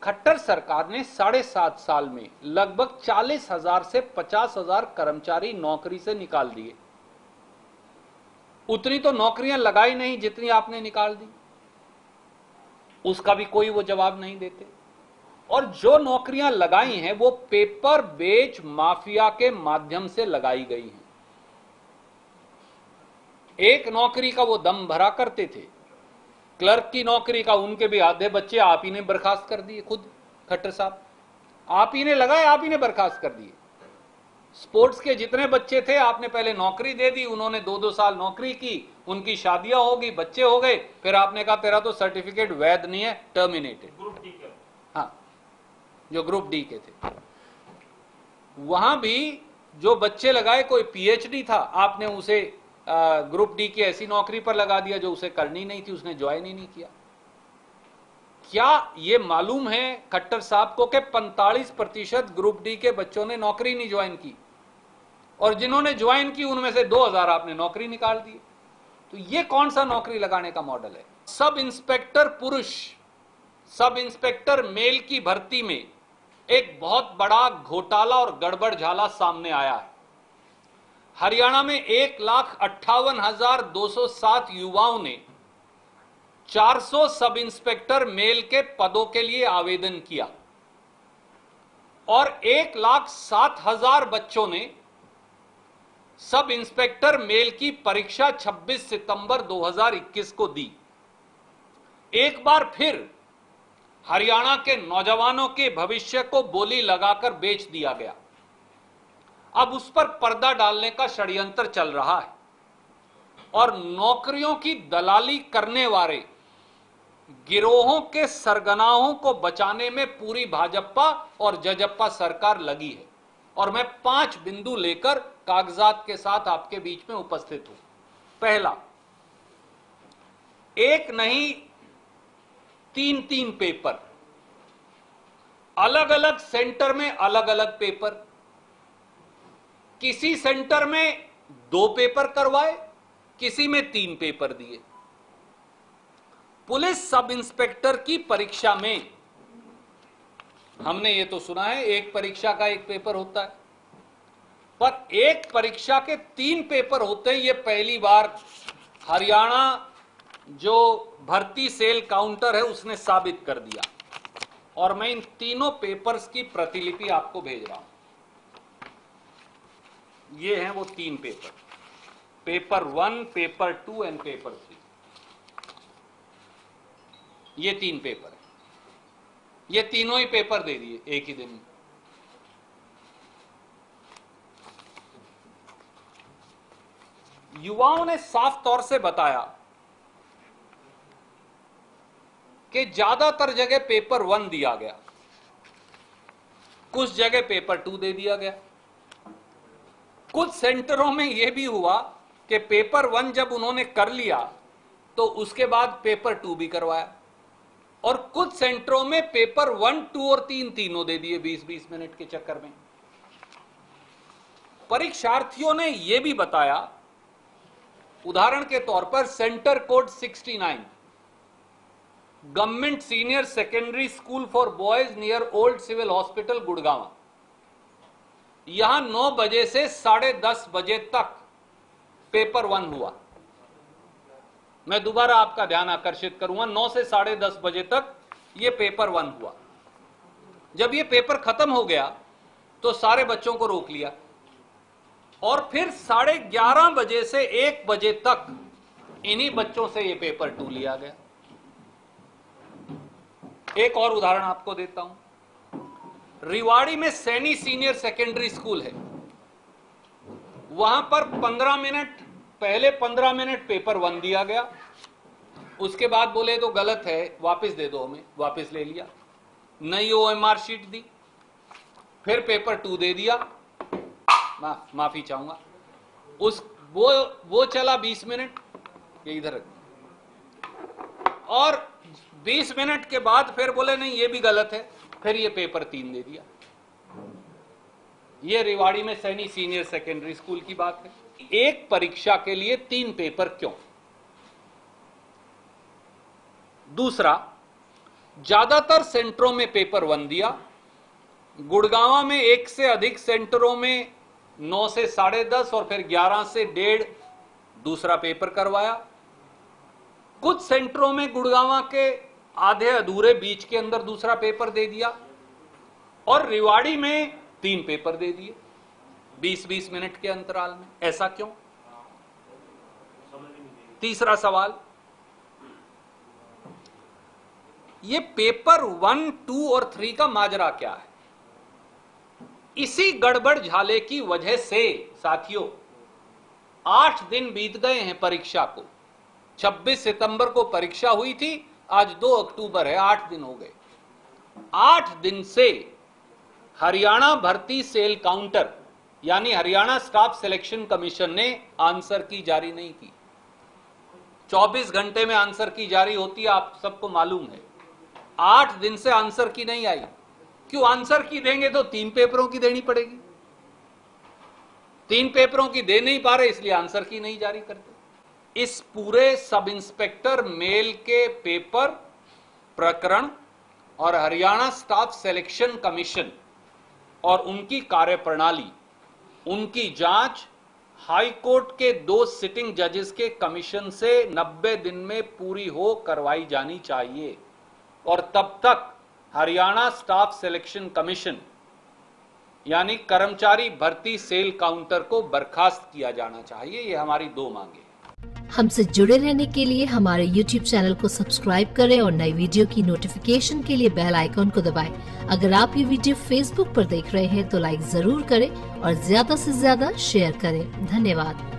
खट्टर सरकार ने 7.5 साल में लगभग 40,000 से 50,000 कर्मचारी नौकरी से निकाल दिए। उतनी तो नौकरियां लगाई नहीं जितनी आपने निकाल दी, उसका भी कोई वो जवाब नहीं देते। और जो नौकरियां लगाई हैं वो पेपर बेच माफिया के माध्यम से लगाई गई हैं। एक नौकरी का वो दम भरा करते थे, क्लर्क की नौकरी का उनके भी आधे बच्चे आप ही ने बर्खास्त कर दिए, खुद खट्टर साहब आप ही ने लगाए, आप ही ने बर्खास्त कर दिए। स्पोर्ट्स के जितने बच्चे थे आपने पहले नौकरी दे दी, उन्होंने 2-2 साल नौकरी की, उनकी शादियां होगी, बच्चे हो गए, फिर आपने कहा तेरा तो सर्टिफिकेट वैध नहीं है, टर्मिनेटेड। ग्रुप डी के, हाँ, जो ग्रुप डी के थे, वहां भी जो बच्चे लगाए कोई पीएचडी था, आपने उसे ग्रुप डी की ऐसी नौकरी पर लगा दिया जो उसे करनी नहीं थी, उसने ज्वाइन ही नहीं किया। क्या ये मालूम है खट्टर साहब को कि 45% ग्रुप डी के बच्चों ने नौकरी नहीं ज्वाइन की, और जिन्होंने ज्वाइन की उनमें से 2,000 आपने नौकरी निकाल दी। तो ये कौन सा नौकरी लगाने का मॉडल है? सब इंस्पेक्टर पुरुष, सब इंस्पेक्टर मेल की भर्ती में एक बहुत बड़ा घोटाला और गड़बड़झाला सामने आया है। हरियाणा में 1,58,207 युवाओं ने 400 सब इंस्पेक्टर मेल के पदों के लिए आवेदन किया और 1,07,000 बच्चों ने सब इंस्पेक्टर मेल की परीक्षा 26 सितंबर 2021 को दी। एक बार फिर हरियाणा के नौजवानों के भविष्य को बोली लगाकर बेच दिया गया। अब उस पर पर्दा डालने का षड्यंत्र चल रहा है और नौकरियों की दलाली करने वाले गिरोहों के सरगनाहों को बचाने में पूरी भाजपा और जजप्पा सरकार लगी है। और मैं 5 बिंदु लेकर कागजात के साथ आपके बीच में उपस्थित हूं। पहला, एक नहीं 3-3 पेपर, अलग अलग सेंटर में अलग अलग पेपर, किसी सेंटर में 2 पेपर करवाए, किसी में 3 पेपर दिए। पुलिस सब इंस्पेक्टर की परीक्षा में हमने ये तो सुना है एक परीक्षा का एक पेपर होता है, पर एक परीक्षा के 3 पेपर होते हैं। ये पहली बार हरियाणा जो भर्ती सेल काउंटर है उसने साबित कर दिया, और मैं इन तीनों पेपर्स की प्रतिलिपि आपको भेज रहा हूं। ये हैं वो 3 paper, paper 1, paper 2 and paper 3। ये 3 पेपर है, ये तीनों ही पेपर दे दिए एक ही दिन में। युवाओं ने साफ तौर से बताया कि ज्यादातर जगह पेपर 1 दिया गया, कुछ जगह पेपर 2 दे दिया गया। कुछ सेंटरों में यह भी हुआ कि पेपर 1 जब उन्होंने कर लिया तो उसके बाद पेपर 2 भी करवाया, और कुछ सेंटरों में पेपर 1, 2 और 3 तीनों दे दिए 20-20 मिनट के चक्कर में। परीक्षार्थियों ने यह भी बताया, उदाहरण के तौर पर centre code 69, government senior secondary school for boys near old civil hospital Gurgaon, यहां 9 बजे से 10:30 बजे तक पेपर 1 हुआ। मैं दोबारा आपका ध्यान आकर्षित करूंगा, 9 से 10:30 बजे तक यह पेपर 1 हुआ। जब यह पेपर खत्म हो गया तो सारे बच्चों को रोक लिया, और फिर 11:30 बजे से 1 बजे तक इन्हीं बच्चों से यह पेपर 2 लिया गया। एक और उदाहरण आपको देता हूं, रिवाड़ी में सैनी सीनियर सेकेंडरी स्कूल है, वहां पर 15 मिनट पहले 15 मिनट पेपर 1 दिया गया, उसके बाद बोले तो गलत है वापस दे दो हमें, वापस ले लिया, नई ओएमआर शीट दी, फिर पेपर 2 दे दिया, माफी चाहूंगा, वो चला 20 मिनट, ये इधर, और 20 मिनट के बाद फिर बोले नहीं ये भी गलत है, फिर ये पेपर 3 दे दिया। ये रेवाड़ी में सैनी सीनियर सेकेंडरी स्कूल की बात है। एक परीक्षा के लिए 3 पेपर क्यों? दूसरा, ज्यादातर सेंटरों में पेपर 1 दिया, गुड़गांव में 1 से अधिक सेंटरों में 9 से 10:30 और फिर 11 से 1:30 दूसरा पेपर करवाया। कुछ सेंटरों में गुड़गांव के आधे अधूरे बीच के अंदर दूसरा पेपर दे दिया और रेवाड़ी में 3 पेपर दे दिए 20-20 मिनट के अंतराल में। ऐसा क्यों? तीसरा सवाल, ये पेपर 1, 2 और 3 का माजरा क्या है? इसी गड़बड़ झाले की वजह से साथियों 8 दिन बीत गए हैं परीक्षा को। 26 सितंबर को परीक्षा हुई थी, आज 2 अक्टूबर है, 8 दिन हो गए। 8 दिन से हरियाणा भर्ती सेल काउंटर यानी हरियाणा स्टाफ सिलेक्शन कमीशन ने आंसर की जारी नहीं की। 24 घंटे में आंसर की जारी होती है, आप सबको मालूम है। 8 दिन से आंसर की नहीं आई। क्यों? आंसर की देंगे तो 3 पेपरों की देनी पड़ेगी। 3 पेपरों की दे नहीं पा रहे, इसलिए आंसर की नहीं जारी करते। इस पूरे सब इंस्पेक्टर मेल के पेपर प्रकरण और हरियाणा स्टाफ सिलेक्शन कमीशन और उनकी कार्यप्रणाली, उनकी जांच हाई कोर्ट के 2 सिटिंग जजेस के कमीशन से 90 दिन में पूरी हो करवाई जानी चाहिए और तब तक हरियाणा स्टाफ सिलेक्शन कमीशन यानी कर्मचारी भर्ती सेल काउंटर को बर्खास्त किया जाना चाहिए। ये हमारी 2 मांगे। हमसे जुड़े रहने के लिए हमारे YouTube चैनल को सब्सक्राइब करें और नई वीडियो की नोटिफिकेशन के लिए बेल आइकॉन को दबाएं। अगर आप ये वीडियो Facebook पर देख रहे हैं तो लाइक जरूर करें और ज्यादा से ज्यादा शेयर करें। धन्यवाद।